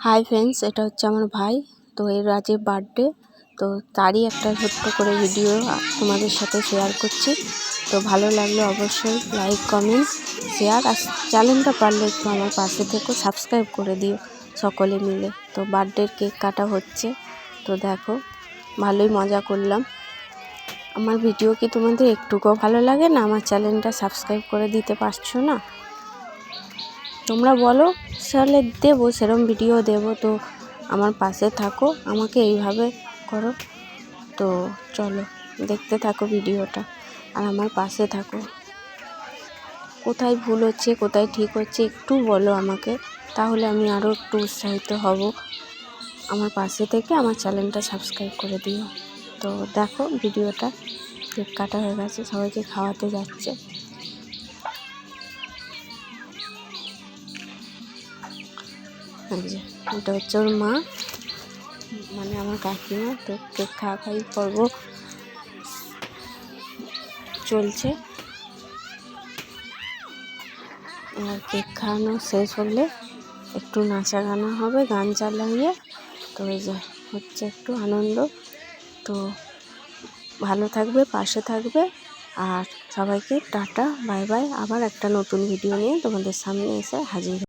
Hi friends, এটা হচ্ছে আমার ভাই। তো এর আজকে বার্থডে, তো তারই একটা ছোট্ট করে ভিডিও তোমাদের সাথে শেয়ার করছি। তো ভালো লাগলে অবশ্যই লাইক, কমেন্ট, শেয়ার, আর চ্যানেলটা পারলে একটু আমার পাশে থেকে সাবস্ক্রাইব করে দিও সকলে মিলে। তো বার্থডের কেক কাটা হচ্ছে, তো দেখো ভালোই মজা করলাম। আমার ভিডিও কি তোমাদের একটুকুও ভালো লাগে না? আমার চ্যানেলটা সাবস্ক্রাইব করে দিতে পারছো না? তোমরা বলো, তাহলে দেবো, সেরকম ভিডিও দেবো। তো আমার পাশে থাকো, আমাকে এইভাবে করো। তো চলো দেখতে থাকো ভিডিওটা, আর আমার পাশে থাকো। কোথায় ভুল হচ্ছে, কোথায় ঠিক হচ্ছে একটু বলো আমাকে, তাহলে আমি আরও একটু উৎসাহিত হব। আমার পাশে থেকে আমার চ্যানেলটা সাবস্ক্রাইব করে দিও। তো দেখো ভিডিওটা, কেক কাটা হয়ে গেছে, সবাইকে খাওয়াতে যাচ্ছে। এটা হচ্ছে ওর মা, মানে আমার কাকিমা। তো কেক খাওয়াখাই পর্ব চলছে। আর কেক খাওয়ানো শেষ হলে একটু নাচা গানা হবে, গান চালাইয়ে। তো এই যে হচ্ছে একটু আনন্দ। তো ভালো থাকবে, পাশে থাকবে, আর সবাইকে টাটা, বাই বাই। আবার একটা নতুন ভিডিও নিয়ে তোমাদের সামনে এসে হাজির।